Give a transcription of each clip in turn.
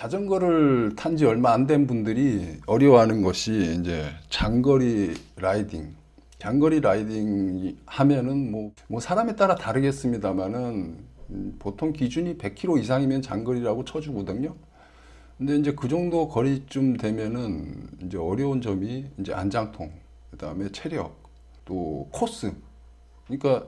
자전거를 탄 지 얼마 안 된 분들이 어려워하는 것이 이제 장거리 라이딩. 장거리 라이딩 하면은 뭐 사람에 따라 다르겠습니다만은 보통 기준이 100km 이상이면 장거리라고 쳐주거든요. 근데 이제 그 정도 거리쯤 되면은 이제 어려운 점이 이제 안장통, 그다음에 체력, 또 코스. 그러니까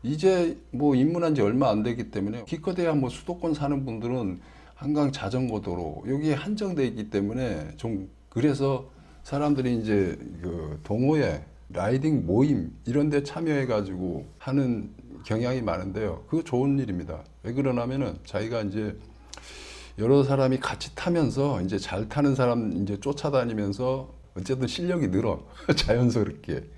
이제 뭐 입문한 지 얼마 안 되기 때문에 기껏해야 뭐 수도권 사는 분들은 한강 자전거 도로 여기에 한정돼 있기 때문에 좀 그래서 사람들이 이제 그 동호회 라이딩 모임 이런 데 참여해 가지고 하는 경향이 많은데요. 그거 좋은 일입니다. 왜 그러냐면은 자기가 이제 여러 사람이 같이 타면서 이제 잘 타는 사람 이제 쫓아다니면서 어쨌든 실력이 늘어 자연스럽게.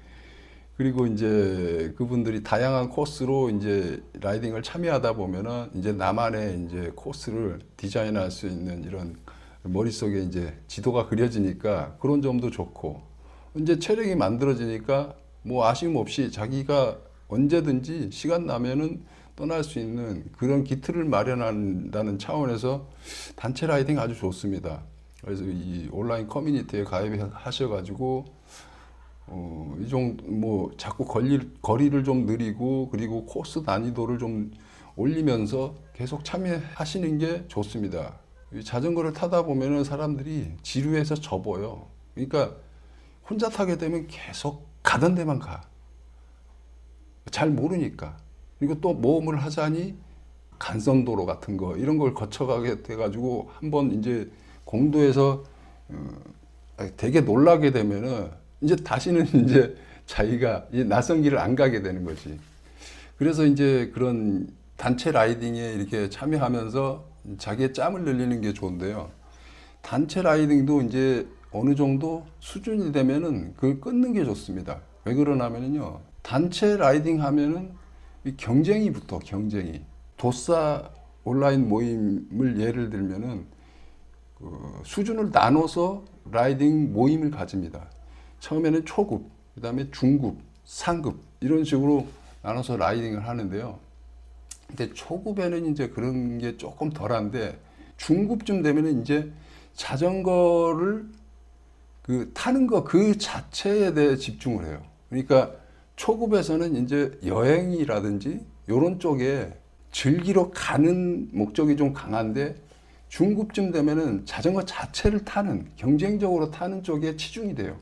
그리고 이제 그분들이 다양한 코스로 이제 라이딩을 참여하다 보면은 이제 나만의 이제 코스를 디자인할 수 있는 이런 머릿속에 이제 지도가 그려지니까 그런 점도 좋고, 이제 체력이 만들어지니까 뭐 아쉬움 없이 자기가 언제든지 시간 나면은 떠날 수 있는 그런 기틀을 마련한다는 차원에서 단체 라이딩 아주 좋습니다. 그래서 이 온라인 커뮤니티에 가입하셔가지고 이 정도 뭐 자꾸 거리를 좀 늘리고 그리고 코스 난이도를 좀 올리면서 계속 참여하시는 게 좋습니다. 이 자전거를 타다 보면은 사람들이 지루해서 접어요. 그러니까 혼자 타게 되면 계속 가던 데만 가. 잘 모르니까. 그리고 또 모험을 하자니 간선도로 같은 거 이런 걸 거쳐가게 돼가지고 한번 이제 공도에서 되게 놀라게 되면은 이제 다시는 이제 자기가 이 낯선 길을 안 가게 되는 거지. 그래서 이제 그런 단체 라이딩에 이렇게 참여하면서 자기의 짬을 늘리는 게 좋은데요. 단체 라이딩도 이제 어느 정도 수준이 되면은 그걸 끊는 게 좋습니다. 왜 그러냐면요. 단체 라이딩 하면은 이 경쟁이 붙어, 경쟁이. 도싸 온라인 모임을 예를 들면은 그 수준을 나눠서 라이딩 모임을 가집니다. 처음에는 초급, 그 다음에 중급, 상급 이런 식으로 나눠서 라이딩을 하는데요. 근데 초급에는 이제 그런 게 조금 덜한데 중급쯤 되면은 이제 자전거를 그 타는 거 그 자체에 대해 집중을 해요. 그러니까 초급에서는 이제 여행이라든지 이런 쪽에 즐기러 가는 목적이 좀 강한데 중급쯤 되면은 자전거 자체를 타는 경쟁적으로 타는 쪽에 치중이 돼요.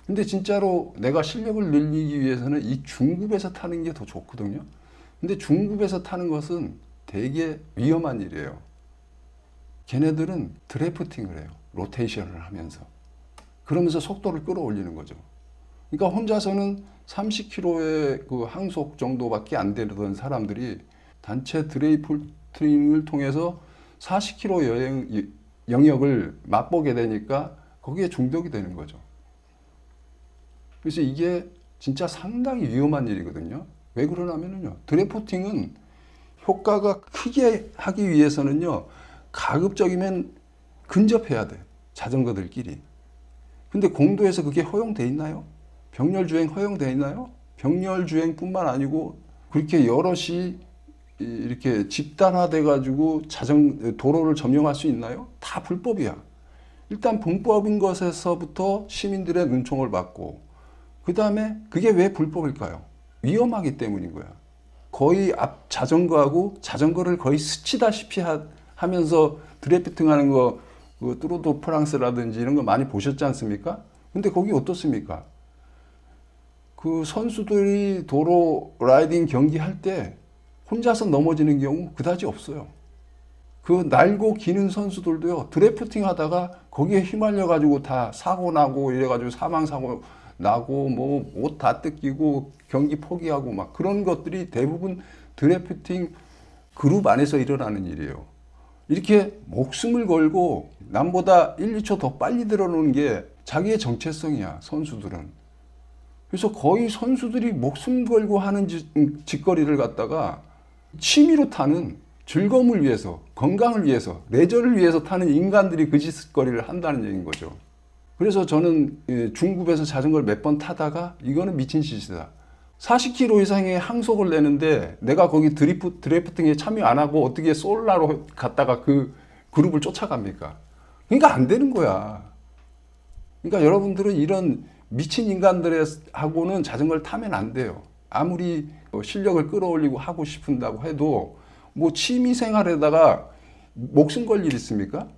근데 진짜로 내가 실력을 늘리기 위해서는 이 중급에서 타는 게 더 좋거든요. 근데 중급에서 타는 것은 되게 위험한 일이에요. 걔네들은 드래프팅을 해요. 로테이션을 하면서. 그러면서 속도를 끌어올리는 거죠. 그러니까 혼자서는 30km의 그 항속 정도밖에 안 되던 사람들이 단체 드래프팅을 통해서 40km 영역을 맛보게 되니까 거기에 중독이 되는 거죠. 그래서 이게 진짜 상당히 위험한 일이거든요. 왜 그러냐면요. 드래프팅은 효과가 크게 하기 위해서는요. 가급적이면 근접해야 돼. 자전거들끼리. 근데 공도에서 그게 허용돼 있나요? 병렬주행 허용돼 있나요? 병렬주행뿐만 아니고 그렇게 여럿이 이렇게 집단화돼 가지고 도로를 점령할 수 있나요? 다 불법이야. 일단 불법인 것에서부터 시민들의 눈총을 받고 그 다음에 그게 왜 불법일까요? 위험하기 때문인 거야. 거의 앞 자전거하고 자전거를 거의 스치다시피 하면서 드래프팅 하는 거, 그 뚜르드 프랑스라든지 이런 거 많이 보셨지 않습니까? 근데 거기 어떻습니까? 그 선수들이 도로 라이딩 경기할 때 혼자서 넘어지는 경우 그다지 없어요. 그 날고 기는 선수들도요, 드래프팅 하다가 거기에 휘말려 가지고 다 사고 나고 이래 가지고 사망 사고 나고 뭐 옷 다 뜯기고 경기 포기하고 막 그런 것들이 대부분 드래프팅 그룹 안에서 일어나는 일이에요. 이렇게 목숨을 걸고 남보다 1, 2초 더 빨리 들어오는 게 자기의 정체성이야, 선수들은. 그래서 거의 선수들이 목숨 걸고 하는 짓거리를 갖다가 취미로 타는 즐거움을 위해서, 건강을 위해서, 레저를 위해서 타는 인간들이 그 짓거리를 한다는 얘기인 거죠. 그래서 저는 중급에서 자전거를 몇 번 타다가 이거는 미친 짓이다. 40km 이상의 항속을 내는데 내가 거기 드래프팅에 참여 안 하고 어떻게 솔라로 갔다가 그 그룹을 쫓아갑니까? 그러니까 안 되는 거야. 그러니까 여러분들은 이런 미친 인간들하고는 자전거를 타면 안 돼요. 아무리 실력을 끌어올리고 하고 싶은다고 해도 뭐 취미 생활에다가 목숨 걸 일 있습니까?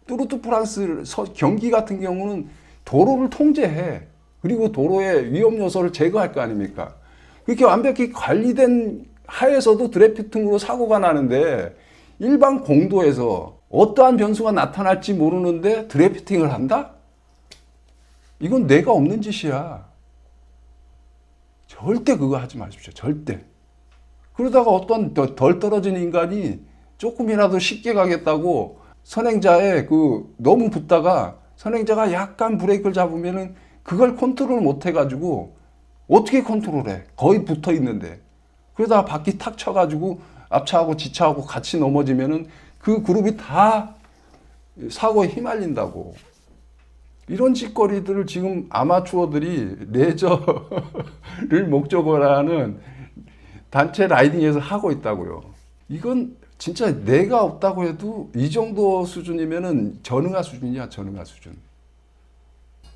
뚜르트 프랑스 경기 같은 경우는 도로를 통제해. 그리고 도로의 위험 요소를 제거할 거 아닙니까? 그렇게 완벽히 관리된 하에서도 드래프팅으로 사고가 나는데 일반 공도에서 어떠한 변수가 나타날지 모르는데 드래프팅을 한다? 이건 뇌가 없는 짓이야. 절대 그거 하지 마십시오. 절대. 그러다가 어떤 덜 떨어진 인간이 조금이라도 쉽게 가겠다고 선행자에 너무 붙다가 선행자가 약간 브레이크를 잡으면은 그걸 컨트롤 못 해가지고 어떻게 컨트롤해? 거의 붙어 있는데. 그러다가 바퀴 탁 쳐가지고 앞차하고 지차하고 같이 넘어지면은 그 그룹이 다 사고에 휘말린다고. 이런 짓거리들을 지금 아마추어들이 레저를 목적으로 하는 단체 라이딩에서 하고 있다고요. 이건 진짜 뇌가 없다고 해도 이 정도 수준이면은 전응아 수준이야, 전응아 수준.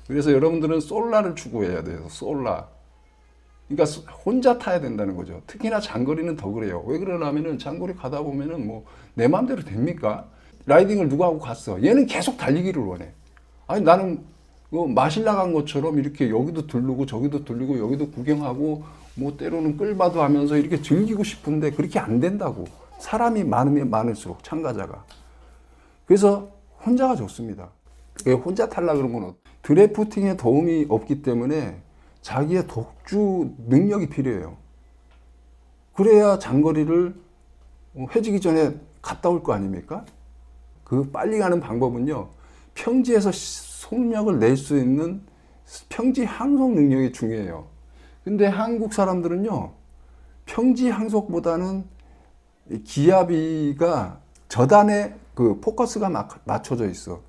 그래서 여러분들은 솔라를 추구해야 돼요, 솔라. 그러니까 혼자 타야 된다는 거죠. 특히나 장거리는 더 그래요. 왜 그러냐면은 장거리 가다 보면은 뭐 내 마음대로 됩니까? 라이딩을 누가 하고 갔어? 얘는 계속 달리기를 원해. 아니 나는 마실 나간 것처럼 이렇게 여기도 들르고 저기도 들르고 여기도 구경하고 뭐 때로는 끌바도 하면서 이렇게 즐기고 싶은데 그렇게 안 된다고. 사람이 많으면 많을수록 참가자가. 그래서 혼자가 좋습니다. 혼자 타려고 그러면 드래프팅에 도움이 없기 때문에 자기의 독주 능력이 필요해요. 그래야 장거리를 해지기 전에 갔다 올 거 아닙니까? 그 빨리 가는 방법은요. 평지에서 속력을 낼 수 있는 평지 항속 능력이 중요해요. 근데 한국 사람들은요. 평지 항속보다는 기압이가 저단에 포커스가 맞춰져 있어.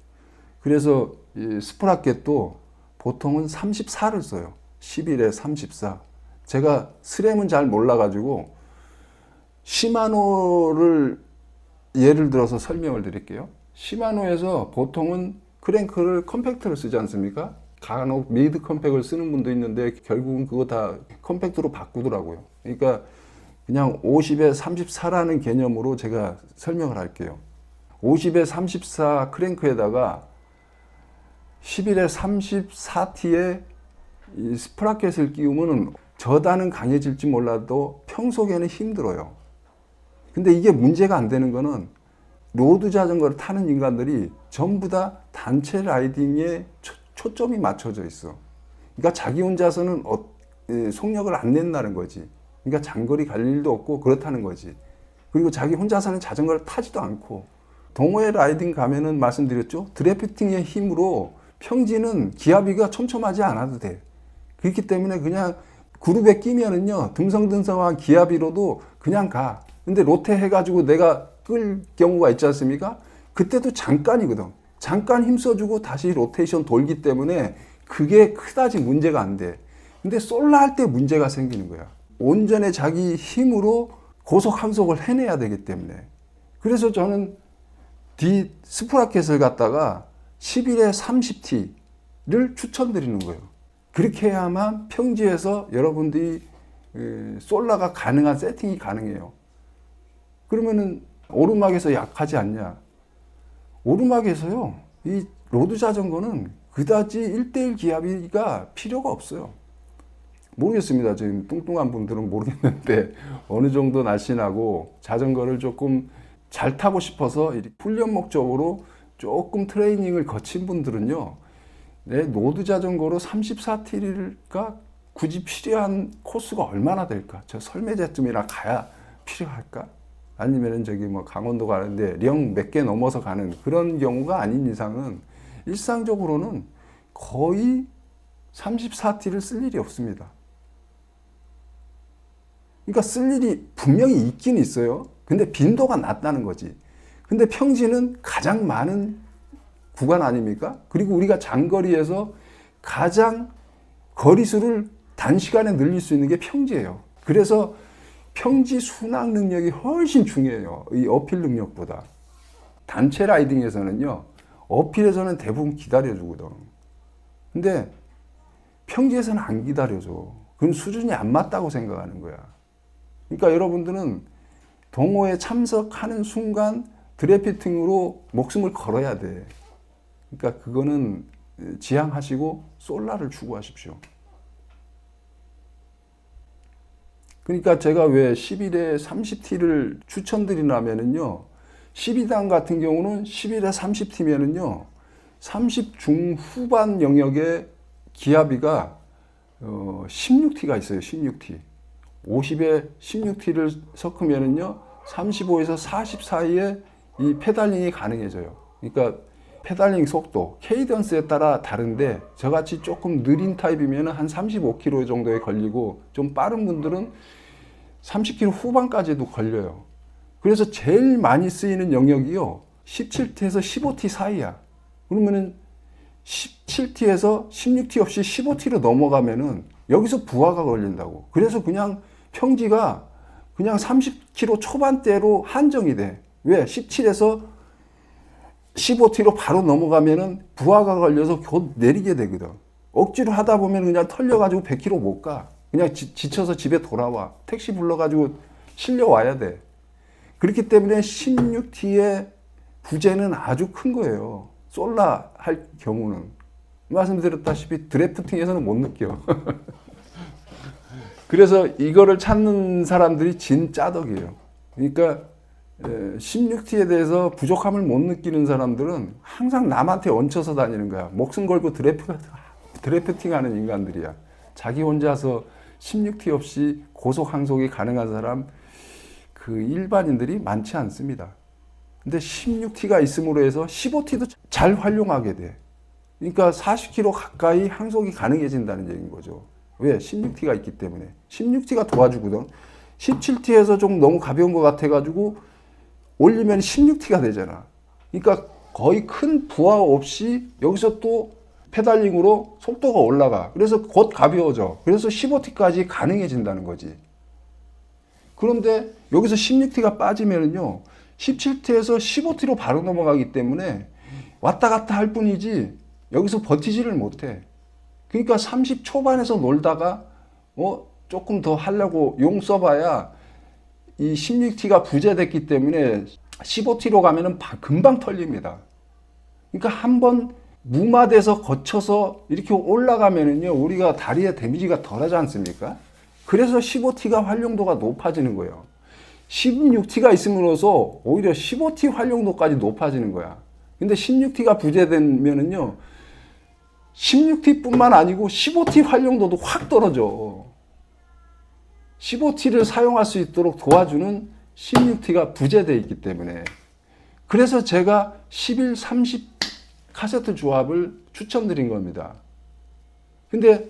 그래서 이 스프라켓도 보통은 34를 써요. 11에 34. 제가 스램은 잘 몰라가지고 시마노를 예를 들어서 설명을 드릴게요. 시마노에서 보통은 크랭크를 컴팩트를 쓰지 않습니까? 간혹 미드 컴팩을 쓰는 분도 있는데 결국은 그거 다 컴팩트로 바꾸더라고요. 그러니까 그냥 50에 34라는 개념으로 제가 설명을 할게요. 50에 34 크랭크에다가 11에 34T에 이 스프라켓을 끼우면 저단은 강해질지 몰라도 평속에는 힘들어요. 근데 이게 문제가 안 되는 거는 로드 자전거를 타는 인간들이 전부 다 단체 라이딩에 초점이 맞춰져 있어. 그러니까 자기 혼자서는 속력을 안 낸다는 거지. 그러니까 장거리 갈 일도 없고 그렇다는 거지. 그리고 자기 혼자서는 자전거를 타지도 않고. 동호회 라이딩 가면은 말씀드렸죠. 드래프팅의 힘으로 평지는 기압이가 촘촘하지 않아도 돼. 그렇기 때문에 그냥 그룹에 끼면은요, 듬성듬성한 기압이로도 그냥 가. 근데 로테 해가지고 내가 끌 경우가 있지 않습니까? 그때도 잠깐이거든. 잠깐 힘써주고 다시 로테이션 돌기 때문에 그게 그다지 문제가 안 돼. 근데 솔라 할 때 문제가 생기는 거야. 온전히 자기 힘으로 고속 항속을 해내야 되기 때문에. 그래서 저는 스프라켓을 갖다가 11에 30T를 추천드리는 거예요. 그렇게 해야만 평지에서 여러분들이 솔라가 가능한 세팅이 가능해요. 그러면은 오르막에서 약하지 않냐? 오르막에서요, 이 로드 자전거는 그다지 1대1 기압이가 필요가 없어요. 모르겠습니다. 지금 뚱뚱한 분들은 모르겠는데 어느 정도 날씬하고 자전거를 조금 잘 타고 싶어서 훈련 목적으로 조금 트레이닝을 거친 분들은요, 내 로드 자전거로 34T가 굳이 필요한 코스가 얼마나 될까? 저 설매제쯤이나 가야 필요할까? 아니면은 저기 뭐 강원도 가는데 령 몇 개 넘어서 가는 그런 경우가 아닌 이상은 일상적으로는 거의 34T를 쓸 일이 없습니다. 그러니까 쓸 일이 분명히 있긴 있어요. 근데 빈도가 낮다는 거지. 근데 평지는 가장 많은 구간 아닙니까? 그리고 우리가 장거리에서 가장 거리수를 단시간에 늘릴 수 있는 게 평지예요. 그래서 평지 순항 능력이 훨씬 중요해요. 이 어필 능력보다. 단체 라이딩에서는요, 어필에서는 대부분 기다려주거든. 근데 평지에서는 안 기다려줘. 그건 수준이 안 맞다고 생각하는 거야. 그러니까 여러분들은 동호회 참석하는 순간 드래프팅으로 목숨을 걸어야 돼. 그러니까 그거는 지향하시고 솔라를 추구하십시오. 그러니까 제가 왜 10일에 30T를 추천드리냐면요. 12단 같은 경우는 10일에 30T면은요. 30 중후반 영역의 기압비가 16T가 있어요. 16T. 50에 16T를 섞으면은요. 35에서 40 사이에 이 페달링이 가능해져요. 그러니까 페달링 속도, 케이던스에 따라 다른데 저같이 조금 느린 타입이면 한 35km 정도에 걸리고 좀 빠른 분들은 30km 후반까지도 걸려요. 그래서 제일 많이 쓰이는 영역이요. 17T에서 15T 사이야. 그러면은 17T에서 16T 없이 15T로 넘어가면은 여기서 부하가 걸린다고. 그래서 그냥 평지가 그냥 30km 초반대로 한정이 돼. 왜? 17에서 15T로 바로 넘어가면은 부하가 걸려서 곧 내리게 되거든. 억지로 하다 보면 그냥 털려가지고 100km 못 가. 그냥 지쳐서 집에 돌아와. 택시 불러가지고 실려와야 돼. 그렇기 때문에 16T의 부재는 아주 큰 거예요. 솔라 할 경우는. 말씀드렸다시피 드래프팅에서는 못 느껴. 그래서 이거를 찾는 사람들이 진 짜덕이에요. 그러니까 16T에 대해서 부족함을 못 느끼는 사람들은 항상 남한테 얹혀서 다니는 거야. 목숨 걸고 드래프팅 하는 인간들이야. 자기 혼자서 16T 없이 고속 항속이 가능한 사람, 그 일반인들이 많지 않습니다. 근데 16T가 있음으로 해서 15T도 잘 활용하게 돼. 그러니까 40km 가까이 항속이 가능해진다는 얘기인 거죠. 왜? 16T가 있기 때문에. 16T가 도와주거든. 17T에서 좀 너무 가벼운 것 같아가지고 올리면 16T가 되잖아. 그러니까 거의 큰 부하 없이 여기서 또 페달링으로 속도가 올라가. 그래서 곧 가벼워져. 그래서 15T까지 가능해진다는 거지. 그런데 여기서 16T가 빠지면요. 17T에서 15T로 바로 넘어가기 때문에 왔다 갔다 할 뿐이지 여기서 버티지를 못해. 그러니까 30 초반에서 놀다가 조금 더 하려고 용 써봐야 이 16T가 부재됐기 때문에 15T로 가면은 금방 털립니다. 그러니까 한번 무마돼서 거쳐서 이렇게 올라가면은요, 우리가 다리에 데미지가 덜하지 않습니까? 그래서 15T가 활용도가 높아지는 거예요. 16T가 있음으로써 오히려 15T 활용도까지 높아지는 거야. 근데 16T가 부재되면은요, 16T뿐만 아니고 15T 활용도도 확 떨어져. 15T를 사용할 수 있도록 도와주는 16T가 부재되어 있기 때문에. 그래서 제가 11, 30 카세트 조합을 추천드린 겁니다. 근데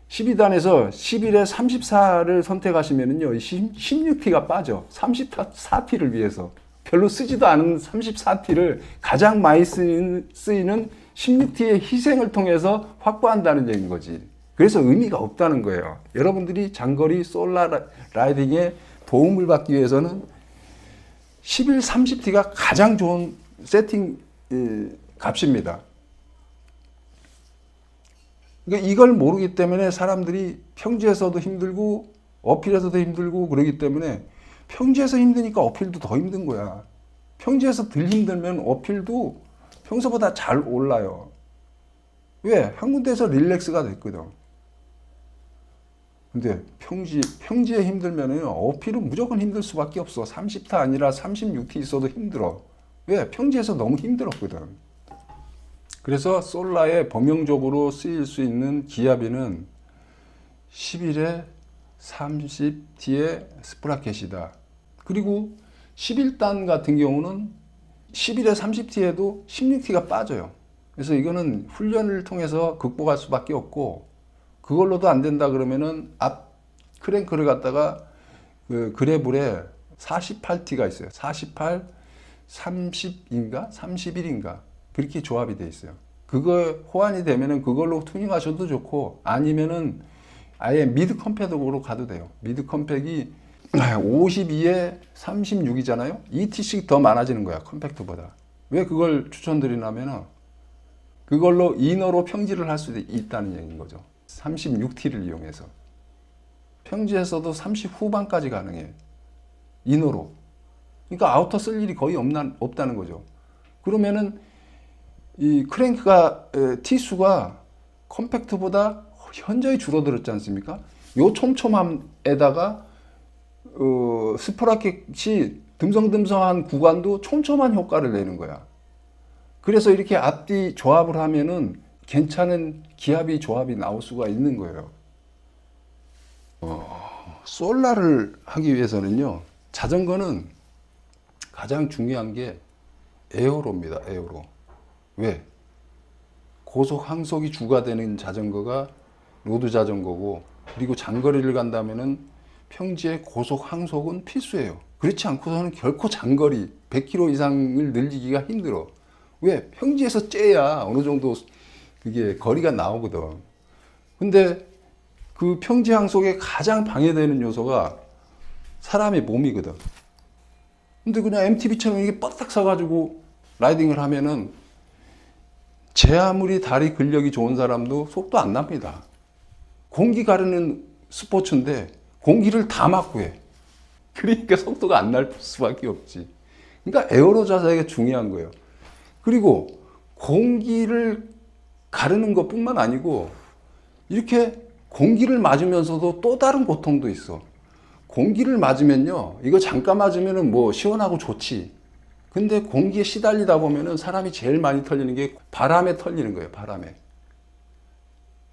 12단에서 11에 34를 선택하시면은요, 16T가 빠져. 34T를 위해서. 별로 쓰지도 않은 34T를 가장 많이 쓰이는 16T의 희생을 통해서 확보한다는 얘기인 거지. 그래서 의미가 없다는 거예요. 여러분들이 장거리 솔라 라이딩에 도움을 받기 위해서는 11, 30T가 가장 좋은 세팅 값입니다. 그러니까 이걸 모르기 때문에 사람들이 평지에서도 힘들고 어필에서도 힘들고 그러기 때문에 평지에서 힘드니까 어필도 더 힘든 거야. 평지에서 덜 힘들면 어필도 평소보다 잘 올라요. 왜? 한 군데에서 릴렉스가 됐거든. 근데 평지에 힘들면은 어필은 무조건 힘들 수밖에 없어. 30타 아니라 36T 있어도 힘들어. 왜? 평지에서 너무 힘들었거든. 그래서 솔라에 범용적으로 쓰일 수 있는 기압비는 11에 30T의 스프라켓이다. 그리고 11단 같은 경우는 11에 30T에도 16T가 빠져요. 그래서 이거는 훈련을 통해서 극복할 수밖에 없고, 그걸로도 안 된다 그러면은 앞 크랭크를 갖다가 그 그래블에 48T가 있어요. 48, 30인가? 31인가? 그렇게 조합이 돼 있어요. 그거 호환이 되면은 그걸로 튜닝하셔도 좋고, 아니면은 아예 미드 컴팩으로 가도 돼요. 미드 컴팩이 52에 36이잖아요. 2T씩 더 많아지는 거야, 컴팩트보다. 왜 그걸 추천드리냐면은 그걸로 이너로 평지를 할 수 있다는 얘기인 거죠. 36T를 이용해서. 평지에서도 30 후반까지 가능해. 이너로. 그러니까 아우터 쓸 일이 거의 없다는 거죠. 그러면은 이 크랭크가 T수가 컴팩트보다 현저히 줄어들었지 않습니까? 요 촘촘함에다가 스프라켓이 듬성듬성한 구간도 촘촘한 효과를 내는 거야. 그래서 이렇게 앞뒤 조합을 하면은 괜찮은 기압이 조합이 나올 수가 있는 거예요. 솔라를 하기 위해서는요, 자전거는 가장 중요한 게 에어로입니다. 에어로. 왜? 고속 항속이 주가 되는 자전거가 로드 자전거고, 그리고 장거리를 간다면은 평지의 고속 항속은 필수예요. 그렇지 않고서는 결코 장거리 100km 이상을 늘리기가 힘들어. 왜? 평지에서 째야 어느 정도 그게 거리가 나오거든. 근데 그 평지 항속에 가장 방해되는 요소가 사람의 몸이거든. 근데 그냥 MTB처럼 이게 뻗딱 서가지고 라이딩을 하면은 제 아무리 다리 근력이 좋은 사람도 속도 안 납니다. 공기 가르는 스포츠인데 공기를 다 막고 해. 그러니까 속도가 안 날 수밖에 없지. 그러니까 에어로 자세가 중요한 거예요. 그리고 공기를 가르는 것뿐만 아니고 이렇게 공기를 맞으면서도 또 다른 고통도 있어. 공기를 맞으면요, 이거 잠깐 맞으면은 뭐 시원하고 좋지. 근데 공기에 시달리다 보면은 사람이 제일 많이 털리는 게 바람에 털리는 거예요. 바람에.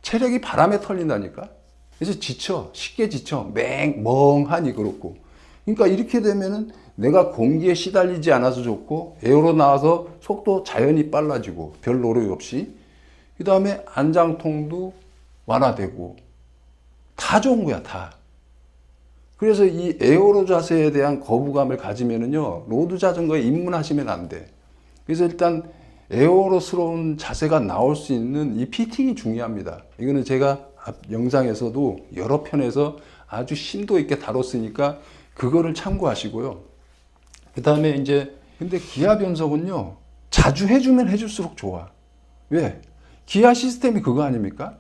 체력이 바람에 털린다니까. 그래서 지쳐. 쉽게 지쳐. 멍하니 그렇고. 그러니까 이렇게 되면은 내가 공기에 시달리지 않아서 좋고, 에어로 나와서 속도 자연히 빨라지고, 별 노력 없이. 그 다음에 안장통도 완화되고, 다 좋은 거야, 다. 그래서 이 에어로 자세에 대한 거부감을 가지면은요, 로드 자전거에 입문하시면 안 돼. 그래서 일단 에어로스러운 자세가 나올 수 있는 이 피팅이 중요합니다. 이거는 제가 앞 영상에서도 여러 편에서 아주 심도 있게 다뤘으니까 그거를 참고하시고요. 그 다음에 이제, 근데 기아 변속은요, 자주 해주면 해줄수록 좋아. 왜? 기아 시스템이 그거 아닙니까?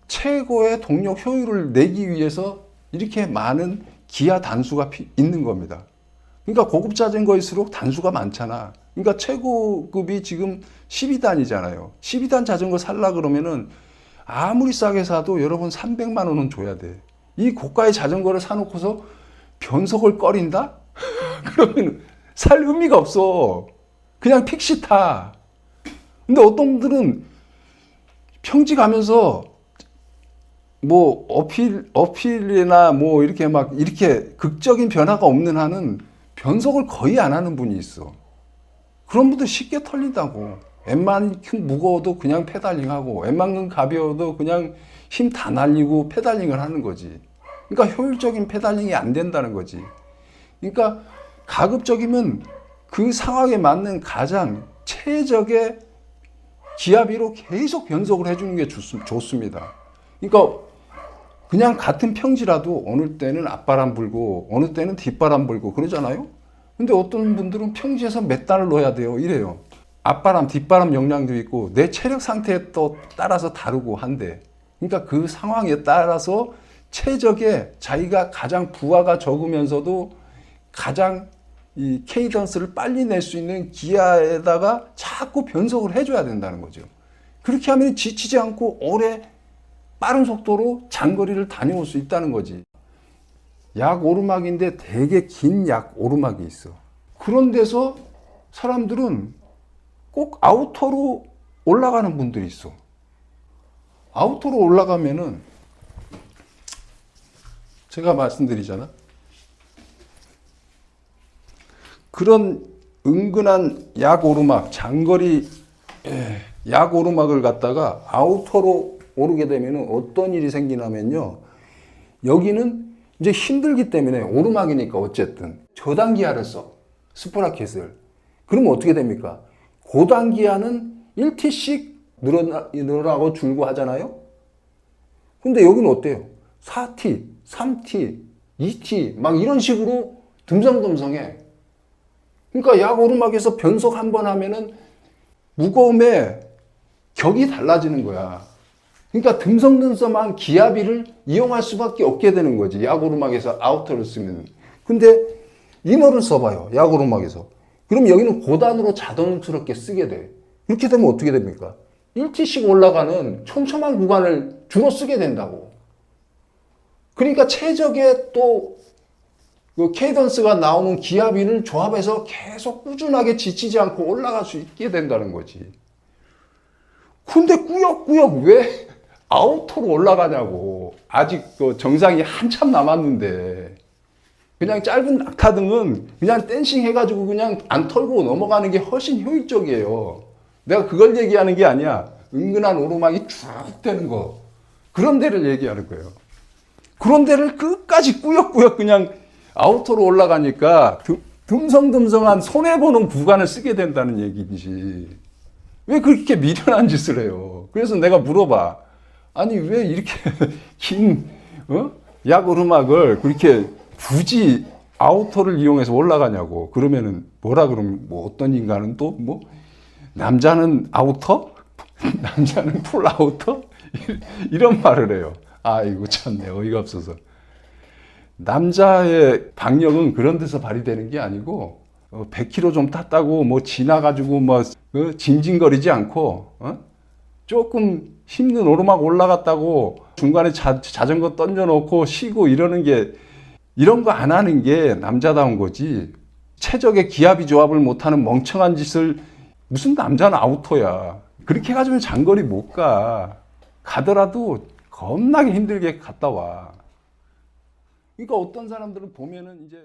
최고의 동력 효율을 내기 위해서 이렇게 많은 기아 단수가 있는 겁니다. 그러니까 고급 자전거일수록 단수가 많잖아. 그러니까 최고급이 지금 12단이잖아요. 12단 자전거 살라 그러면은 아무리 싸게 사도 여러분 300만 원은 줘야 돼. 이 고가의 자전거를 사놓고서 변속을 꺼린다? 그러면 살 의미가 없어. 그냥 픽시 타. 근데 어떤 분들은 평지 가면서 뭐 어필이나 뭐 이렇게 막 이렇게 극적인 변화가 없는 한은 변속을 거의 안 하는 분이 있어. 그런 분들 쉽게 털린다고. 웬만큼 무거워도 그냥 페달링하고, 웬만큼 가벼워도 그냥 힘 다 날리고 페달링을 하는 거지. 그러니까 효율적인 페달링이 안 된다는 거지. 그러니까 가급적이면 그 상황에 맞는 가장 최적의 기압비로 계속 변속을 해주는 게 좋습니다. 그러니까 그냥 같은 평지라도 어느 때는 앞바람 불고 어느 때는 뒷바람 불고 그러잖아요. 근데 어떤 분들은 평지에서 몇 단을 넣어야 돼요 이래요. 앞바람 뒷바람 영향도 있고 내 체력 상태에 또 따라서 다르고 한데, 그러니까 그 상황에 따라서 최적의 자기가 가장 부하가 적으면서도 가장 이 케이던스를 빨리 낼 수 있는 기아에다가 자꾸 변속을 해줘야 된다는 거죠. 그렇게 하면 지치지 않고 오래 빠른 속도로 장거리를 다녀올 수 있다는 거지. 약 오르막인데 되게 긴 약 오르막이 있어. 그런 데서 사람들은 꼭 아우터로 올라가는 분들이 있어. 아우터로 올라가면은 제가 말씀드리잖아. 그런 은근한 약 오르막, 장거리 약 오르막을 갖다가 아우터로 오르게 되면 어떤 일이 생기냐면요. 여기는 이제 힘들기 때문에 오르막이니까 어쨌든 저단기아를 써. 스프라켓을. 그러면 어떻게 됩니까? 고단기아는 1T씩 늘어나고 줄고 하잖아요. 근데 여기는 어때요? 4T, 3T, 2T 막 이런 식으로 듬성듬성해. 그러니까 약 오르막에서 변속 한 번 하면은 무거움의 격이 달라지는 거야. 그러니까 듬성듬성한 기압비를 이용할 수밖에 없게 되는 거지. 약 오르막에서 아우터를 쓰면. 근데 이너를 써봐요. 약 오르막에서. 그럼 여기는 고단으로 자동스럽게 쓰게 돼. 이렇게 되면 어떻게 됩니까? 1T씩 올라가는 촘촘한 구간을 주로 쓰게 된다고. 그러니까 최적의 또 그 케이던스가 나오는 기압비를 조합해서 계속 꾸준하게 지치지 않고 올라갈 수 있게 된다는 거지. 근데 꾸역꾸역 왜 아우터로 올라가냐고. 아직 그 정상이 한참 남았는데. 그냥 짧은 낙하등은 그냥 댄싱 해가지고 그냥 안 털고 넘어가는 게 훨씬 효율적이에요. 내가 그걸 얘기하는 게 아니야. 은근한 오르막이 쭉 되는 거. 그런 데를 얘기하는 거예요. 그런 데를 끝까지 꾸역꾸역 그냥 아우터로 올라가니까 듬성듬성한 손해보는 구간을 쓰게 된다는 얘기지. 왜 그렇게 미련한 짓을 해요? 그래서 내가 물어봐. 아니, 왜 이렇게 긴, 약 오르막을 그렇게 굳이 아우터를 이용해서 올라가냐고. 그러면은 뭐라 그러면 뭐 어떤 인간은 또 뭐 남자는 아우터? 남자는 풀 아우터? 이런 말을 해요. 아이고 참네 어이가 없어서. 남자의 박력은 그런 데서 발휘되는 게 아니고 100km 좀 탔다고 뭐 지나가지고 뭐 징징거리지 않고 조금 힘든 오르막 올라갔다고 중간에 자전거 던져놓고 쉬고 이러는 게 이런 거 안 하는 게 남자다운 거지. 최적의 기압이 조합을 못하는 멍청한 짓을 무슨 남자는 아우터야. 그렇게 해가지고 장거리 못 가. 가더라도 겁나게 힘들게 갔다 와. 그러니까 어떤 사람들은 보면은 이제